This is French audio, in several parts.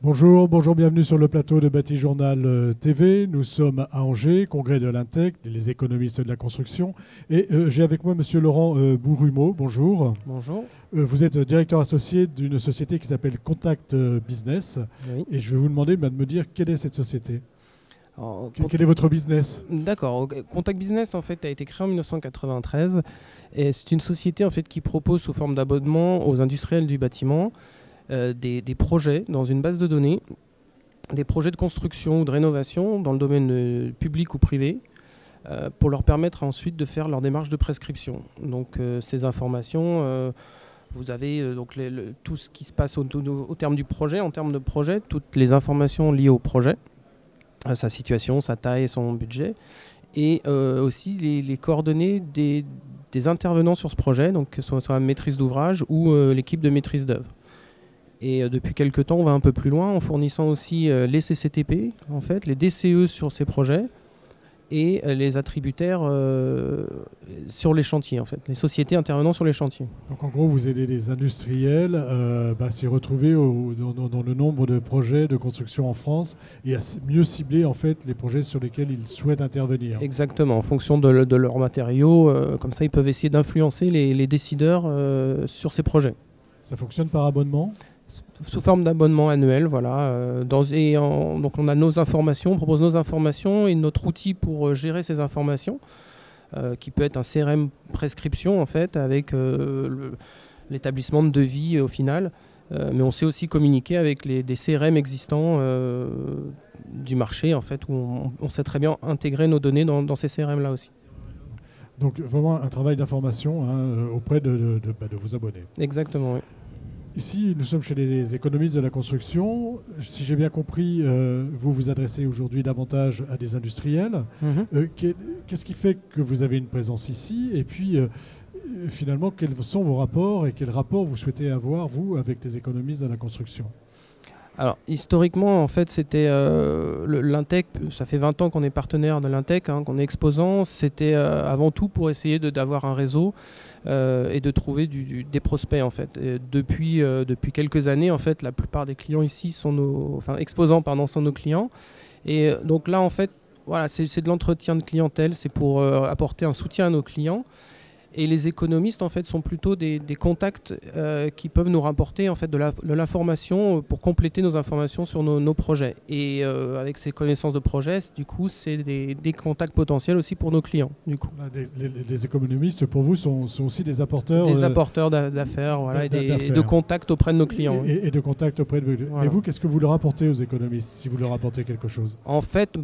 Bonjour, bonjour, bienvenue sur le plateau de Bâti Journal TV. Nous sommes à Angers, congrès de l'Intec, les économistes de la construction. Et j'ai avec moi Monsieur Laurent Bourrumeau. Bonjour. Bonjour. Vous êtes directeur associé d'une société qui s'appelle Contact Business. Oui. Et je vais vous demander de me dire quelle est cette société. Alors, Quel est votre business? D'accord. Contact Business en fait a été créé en 1993 et c'est une société en fait qui propose sous forme d'abonnement aux industriels du bâtiment des projets dans une base de données, des projets de construction ou de rénovation dans le domaine public ou privé, pour leur permettre ensuite de faire leur démarche de prescription. Donc ces informations, vous avez donc tout ce qui se passe au terme du projet, en termes de projet, toutes les informations liées au projet, sa situation, sa taille, son budget, et aussi les coordonnées des intervenants sur ce projet, donc que ce soit la maîtrise d'ouvrage ou l'équipe de maîtrise d'œuvre. Et depuis quelques temps, on va un peu plus loin en fournissant aussi les CCTP, en fait, les DCE sur ces projets et les attributaires sur les chantiers, en fait, les sociétés intervenant sur les chantiers. Donc en gros, vous aidez les industriels à s'y retrouver dans le nombre de projets de construction en France et à mieux cibler en fait les projets sur lesquels ils souhaitent intervenir. Exactement, en fonction de leurs matériaux, comme ça ils peuvent essayer d'influencer les décideurs sur ces projets. Ça fonctionne par abonnement ? Sous forme d'abonnement annuel, voilà. Donc on a nos informations, on propose nos informations et notre outil pour gérer ces informations, qui peut être un CRM prescription en fait, avec l'établissement de devis au final. Mais on sait aussi communiquer avec des CRM existants du marché, en fait, où on sait très bien intégrer nos données dans ces CRM-là aussi. Donc vraiment un travail d'information auprès de vos abonnés. Exactement, oui. Ici, nous sommes chez les économistes de la construction. Si j'ai bien compris, vous vous adressez aujourd'hui davantage à des industriels. Qu'est-ce qui fait que vous avez une présence ici? Et puis, finalement, quels sont vos rapports et quel rapport vous souhaitez avoir, vous, avec les économistes de la construction? Alors, historiquement, en fait, c'était l'Intec, ça fait 20 ans qu'on est partenaire de l'Intec, qu'on est exposant. C'était avant tout pour essayer d'avoir un réseau et de trouver des prospects, en fait. Et depuis quelques années, en fait, la plupart des clients ici sont exposants, sont nos clients. Et donc là, en fait, voilà, c'est de l'entretien de clientèle, c'est pour apporter un soutien à nos clients. Et les économistes, en fait, sont plutôt des contacts qui peuvent nous rapporter en fait, de l'information pour compléter nos informations sur nos projets. Et avec ces connaissances de projet, du coup, c'est des contacts potentiels aussi pour nos clients. Du coup. Les économistes, pour vous, sont aussi des apporteurs... Des apporteurs d'affaires, voilà, et de contacts auprès de nos clients. Et de contacts auprès de vous. Voilà. Et vous, qu'est-ce que vous leur apportez aux économistes, si vous leur apportez quelque chose? En fait,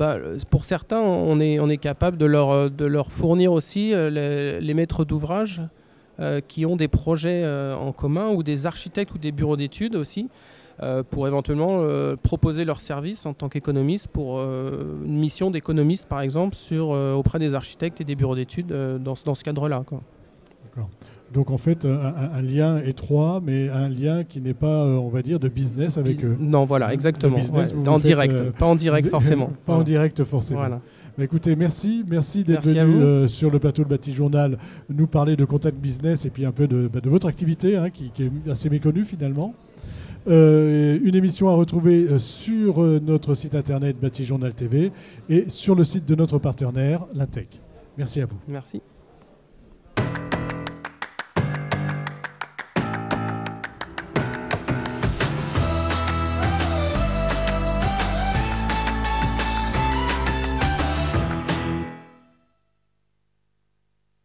pour certains, on est capable de leur fournir aussi les maîtres d'ouvrage qui ont des projets en commun ou des architectes ou des bureaux d'études aussi pour éventuellement proposer leurs services en tant qu'économiste pour une mission d'économiste par exemple auprès des architectes et des bureaux d'études dans ce cadre-là. D'accord. Donc en fait un lien étroit mais un lien qui n'est pas on va dire de business avec eux. Non voilà exactement, en direct, pas en direct forcément. Pas en direct forcément. Voilà. Bah écoutez, merci d'être venu sur le plateau de Bâti Journal nous parler de Contact Business et puis un peu de votre activité qui est assez méconnue finalement. Une émission à retrouver sur notre site internet Bâti Journal TV et sur le site de notre partenaire, l'Intec. Merci à vous. Merci.